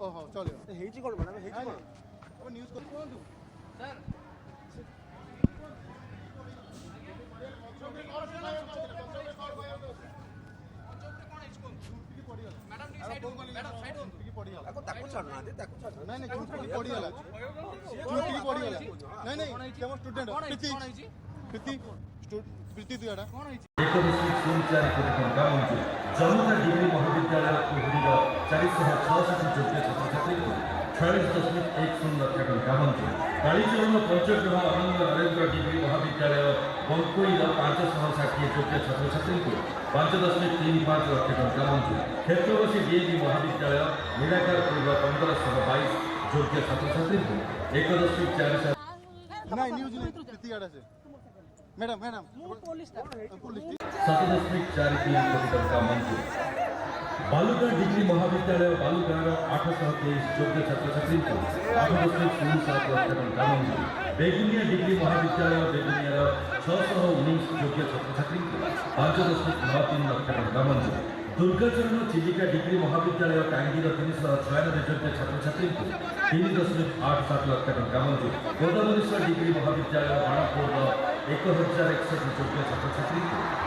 ଓହୋ ଚଳିବ ହେଇଛି କ'ଣ ମ୍ୟାଡ଼ାମ୍ ହେଇଛି କ'ଣ ଆପଣ ନ୍ୟୁଜ୍ କୁହନ୍ତୁ ସାର୍ ତାକୁ ଛାଡ଼ୁନାହାନ୍ତି ତାକୁ ଛାଡ଼ୁନାହାନ୍ତି ନାଇଁ ଚୁଟିକି ପଡ଼ିଗଲା ଚୁଟିକି ପଡ଼ିଗଲା ନାଇଁ ନାଇଁ କେବଳ ଷ୍ଟୁଡେଣ୍ଟ ପ୍ରୀତି ଦୁଆଟା କ'ଣ ହେଇଛି 1.04 କୋଟି ଟଙ୍କା ମଞ୍ଜୁର ଯମୁନା ଡିଗ୍ରୀ ମହାବିଦ୍ୟାଳୟ କୁହୁଡ଼ିର 466 ଯୋଗ୍ୟ ଛାତ୍ରଛାତ୍ରୀଙ୍କୁ 46.10 ଲକ୍ଷ ଟଙ୍କା ମଞ୍ଜୁର କାଳିଚରଣ ପଞ୍ଚଗ୍ରହ ଆନନ୍ଦ ନରେନ୍ଦ୍ର ଡିଗ୍ରୀ ମହାବିଦ୍ୟାଳୟ ବଙ୍କୁଇର 560 ଯୋଗ୍ୟ ଛାତ୍ରଛାତ୍ରୀଙ୍କୁ 5.35 ଲକ୍ଷ ଟଙ୍କା ମଞ୍ଜୁର କ୍ଷେତ୍ରବାସୀ ଡିଏଭି ମହାବିଦ୍ୟାଳୟ ନିରାକାରପୁରର 1522 ଯୋଗ୍ୟ ଛାତ୍ରଛାତ୍ରୀଙ୍କୁ 1.47 ନାଇଁ ନ୍ୟୁଜ୍ ନାଇଁ ପ୍ରୀତି ଆଡ଼ା ସେ ମ୍ୟାଡ଼ାମ୍ ମ୍ୟାଡ଼ାମ୍ ପୁଲିସ୍ 7.43 କୋଟି ଟଙ୍କା ମଞ୍ଜୁର ବାଲୁଗାଁ ଡିଗ୍ରୀ ମହାବିଦ୍ୟାଳୟ ବାଲୁଗାଁର 823 ଯୋଗ୍ୟ ଛାତ୍ରଛାତ୍ରୀଙ୍କୁ 8.07 ଲକ୍ଷ ଟଙ୍କା ମଞ୍ଜୁର ବେଗୁନିଆ ଡିଗ୍ରୀ ମହାବିଦ୍ୟାଳୟ ବେଗୁନିଆର 619 ଯୋଗ୍ୟ ଛାତ୍ରଛାତ୍ରୀଙ୍କୁ 5.93 ଲକ୍ଷ ଟଙ୍କା ମଞ୍ଜୁର ଦୁର୍ଗାଚରଣ ଚିଲିକା ଡିଗ୍ରୀ ମହାବିଦ୍ୟାଳୟ ଟାଙ୍ଗିର 396 ଯୋଗ୍ୟ ଛାତ୍ରଛାତ୍ରୀଙ୍କୁ 3.87 ଲକ୍ଷ ଟଙ୍କା ମଞ୍ଜୁର ଗୋଦାବରୀଶ୍ୱର ଡିଗ୍ରୀ ମହାବିଦ୍ୟାଳୟ ବାଣପୁରର 1061 ଯୋଗ୍ୟ ଛାତ୍ରଛାତ୍ରୀଙ୍କୁ